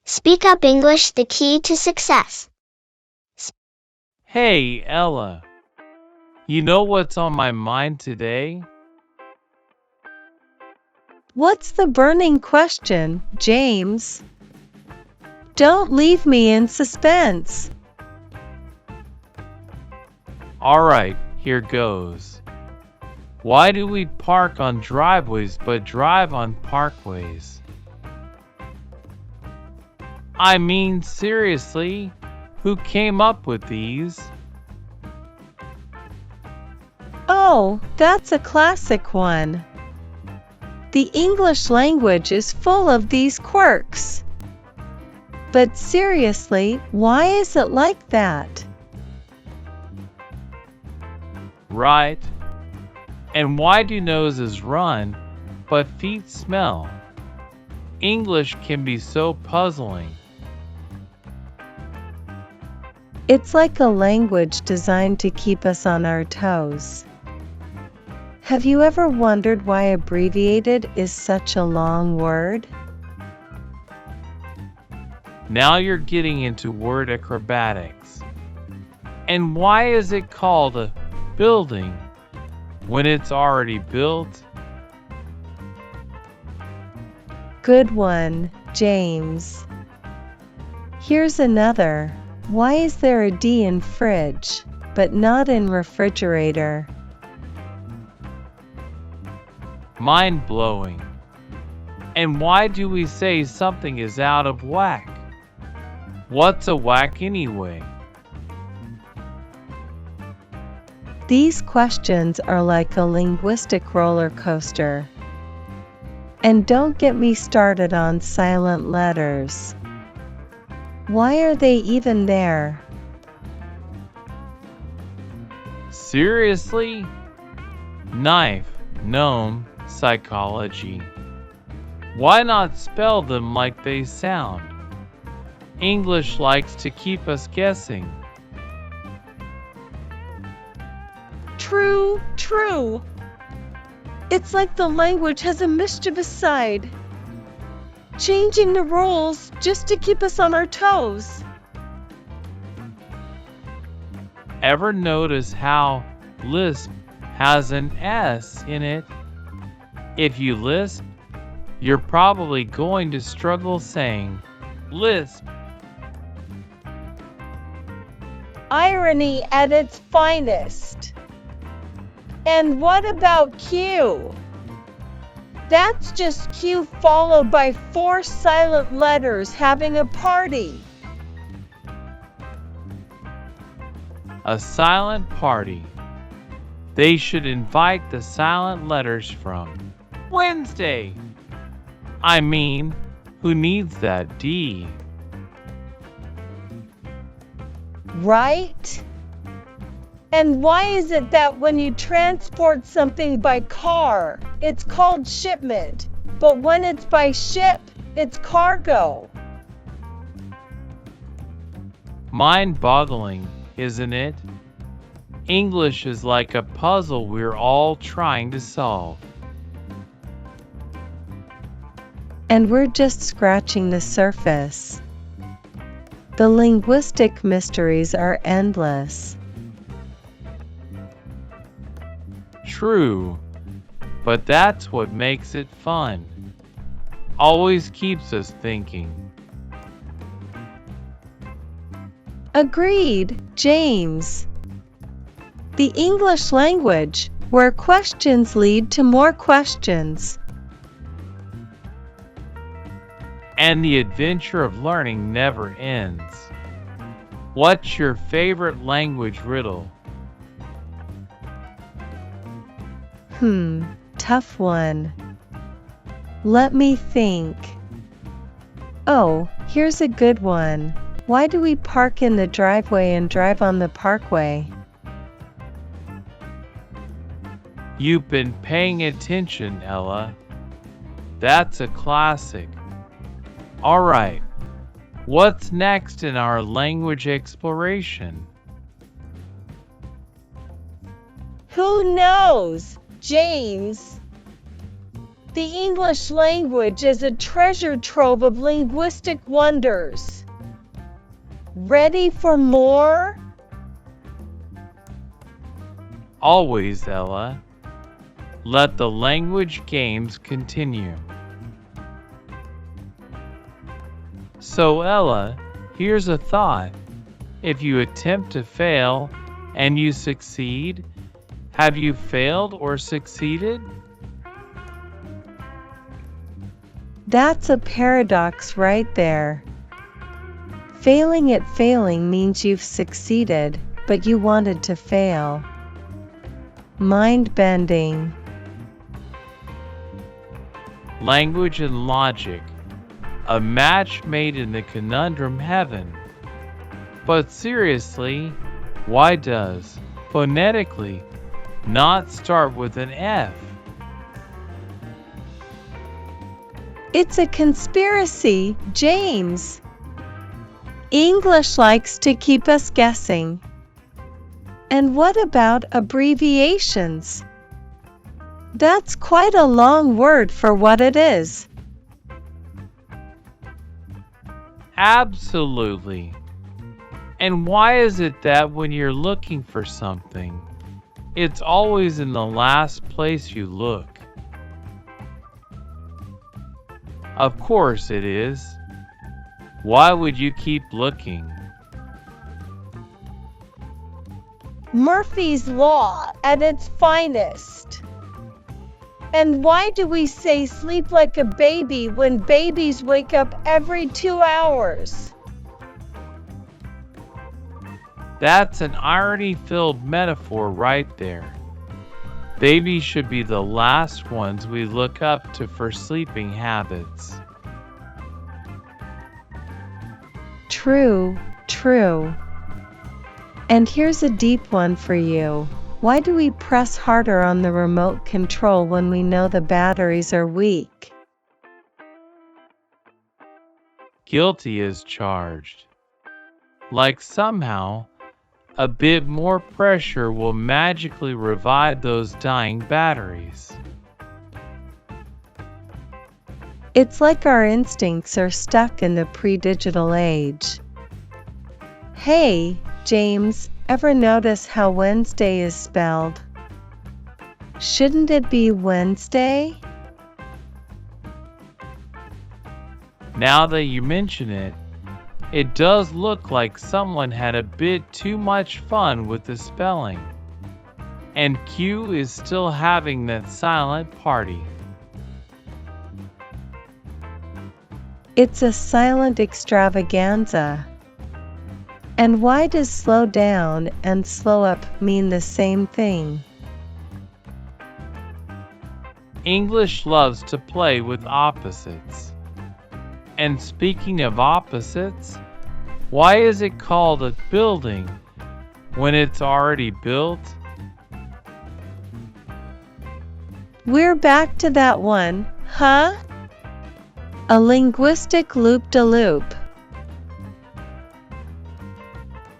Speak Up English, the key to success. Hey, Ella. You know what's on my mind today? What's the burning question, James? Don't leave me in suspense. Alright, here goes. Why do we park on driveways but drive on parkways? I mean, seriously, who came up with these? Oh, that's a classic one. The English language is full of these quirks. But seriously, why is it like that? Right. And why do noses run but feet smell? English can be so puzzling. It's like a language designed to keep us on our toes. Have you ever wondered why abbreviated is such a long word? Now you're getting into word acrobatics. And why is it called a building when it's already built? Good one, James. Here's another. Why is there a D in fridge, but not in refrigerator? Mind-blowing. And why do we say something is out of whack? What's a whack anyway? These questions are like a linguistic roller coaster. And don't get me started on silent letters. Why are they even there? Seriously? Knife, gnome, psychology. Why not spell them like they sound? English likes to keep us guessing. True. It's like the language has a mischievous side, changing the rules just to keep us on our toes. Ever notice how lisp has an S in it? If you lisp, you're probably going to struggle saying lisp. Irony at its finest. And what about Q? That's just Q followed by 4 silent letters having a party. A silent party. They should invite the silent letters from Wednesday. I mean, who needs that D? Right? And why is it that when you transport something by car, it's called shipment, but when it's by ship, it's cargo? Mind-boggling, isn't it? English is like a puzzle we're all trying to solve. And we're just scratching the surface. The linguistic mysteries are endless. True, but that's what makes it fun. Always keeps us thinking. Agreed, James. The English language, where questions lead to more questions. And the adventure of learning never ends. What's your favorite language riddle? Tough one. Let me think. Oh, here's a good one. Why do we park in the driveway and drive on the parkway? You've been paying attention, Ella. That's a classic. Alright, what's next in our language exploration? Who knows, James? The English language is a treasure trove of linguistic wonders. Ready for more? Always, Ella. Let the language games continue. So, Ella, here's a thought. If you attempt to fail and you succeed, have you failed or succeeded? That's a paradox right there. Failing at failing means you've succeeded, but you wanted to fail. Mind-bending. Language and logic. A match made in the conundrum heaven. But seriously, why does, phonetically, not start with an F? It's a conspiracy, James. English likes to keep us guessing. And what about abbreviations? That's quite a long word for what it is. Absolutely. And why is it that when you're looking for something, it's always in the last place you look? Of course it is. Why would you keep looking? Murphy's Law at its finest. And why do we say sleep like a baby when babies wake up every 2 hours? That's an irony-filled metaphor right there. Babies should be the last ones we look up to for sleeping habits. True, true. And here's a deep one for you. Why do we press harder on the remote control when we know the batteries are weak? Guilty as charged. Like somehow, a bit more pressure will magically revive those dying batteries. It's like our instincts are stuck in the pre-digital age. Hey, James, ever notice how Wednesday is spelled? Shouldn't it be Wednesday? Now that you mention it, it does look like someone had a bit too much fun with the spelling. And Q is still having that silent party. It's a silent extravaganza. And why does slow down and slow up mean the same thing? English loves to play with opposites. And speaking of opposites, why is it called a building when it's already built? We're back to that one, huh? A linguistic loop-de-loop.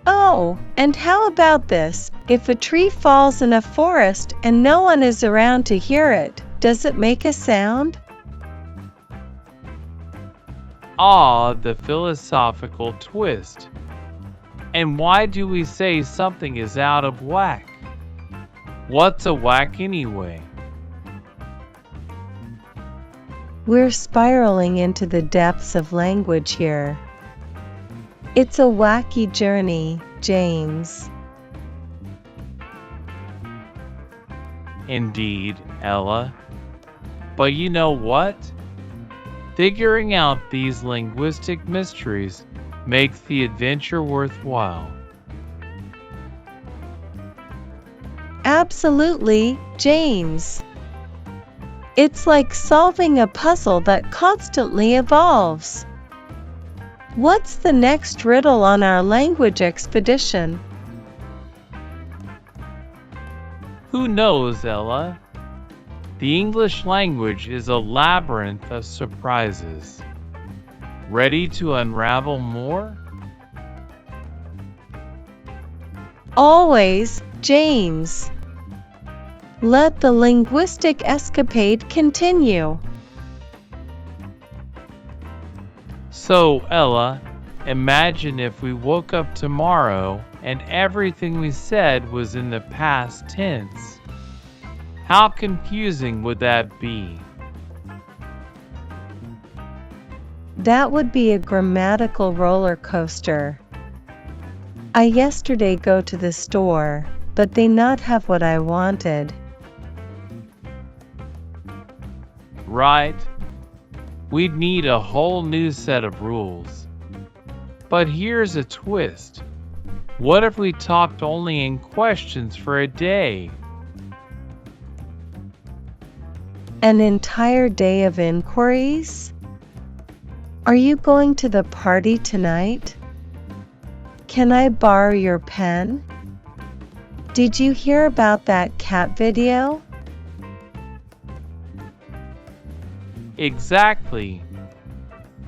Oh, and how about this? If a tree falls in a forest and no one is around to hear it, does it make a sound? Ah, the philosophical twist. And why do we say something is out of whack? What's a whack anyway? We're spiraling into the depths of language here. It's a wacky journey, James. Indeed, Ella. But you know what? Figuring out these linguistic mysteries makes the adventure worthwhile. Absolutely, James. It's like solving a puzzle that constantly evolves. What's the next riddle on our language expedition? Who knows, Ella? The English language is a labyrinth of surprises. Ready to unravel more? Always, James. Let the linguistic escapade continue. So, Ella, imagine if we woke up tomorrow and everything we said was in the past tense. How confusing would that be? That would be a grammatical roller coaster. I yesterday go to the store, but they not have what I wanted. Right? We'd need a whole new set of rules. But here's a twist. What if we talked only in questions for a day? An entire day of inquiries? Are you going to the party tonight? Can I borrow your pen? Did you hear about that cat video? Exactly.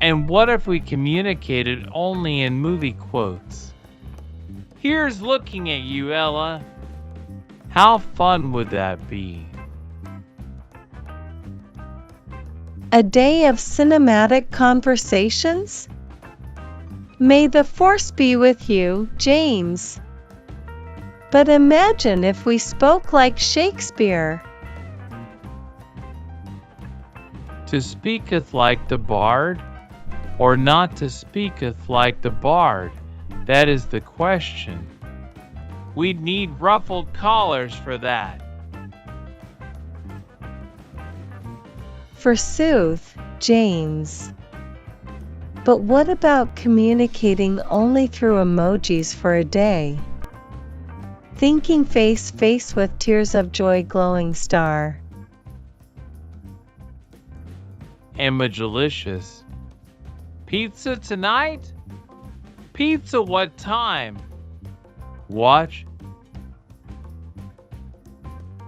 And what if we communicated only in movie quotes? Here's looking at you, Ella. How fun would that be? A day of cinematic conversations? May the force be with you, James. But imagine if we spoke like Shakespeare. To speaketh like the bard, or not to speaketh like the bard? That is the question. We'd need ruffled collars for that. Forsooth, James. But what about communicating only through emojis for a day? Thinking face with tears of joy glowing star. Imagelicious. Pizza tonight? Pizza what time? Watch.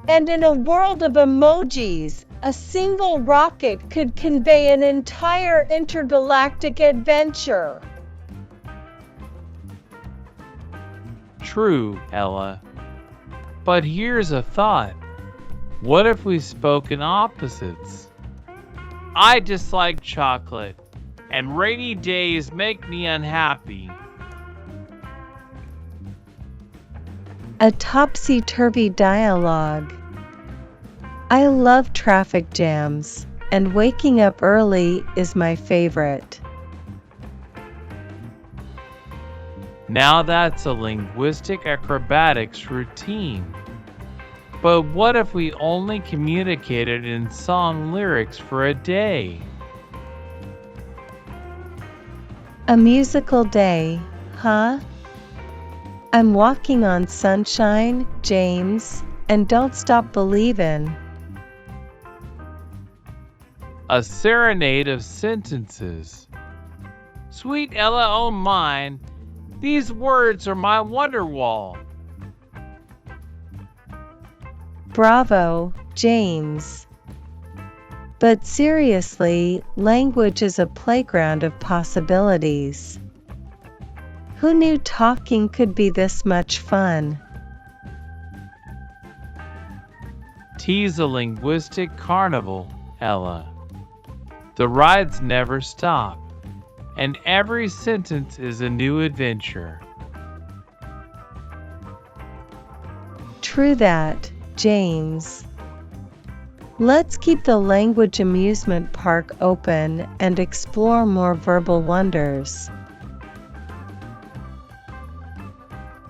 And in a world of emojis, a single rocket could convey an entire intergalactic adventure. True, Ella. But here's a thought. What if we spoke in opposites? I dislike chocolate, and rainy days make me unhappy. A topsy-turvy dialogue. I love traffic jams, and waking up early is my favorite. Now that's a linguistic acrobatics routine. But what if we only communicated in song lyrics for a day? A musical day, huh? I'm walking on sunshine, James, and don't stop believin'. A serenade of sentences. Sweet Ella, oh mine, these words are my wonder wall. Bravo, James. But seriously, language is a playground of possibilities. Who knew talking could be this much fun? Tease a linguistic carnival, Ella. The rides never stop, and every sentence is a new adventure. True that, James. Let's keep the language amusement park open and explore more verbal wonders.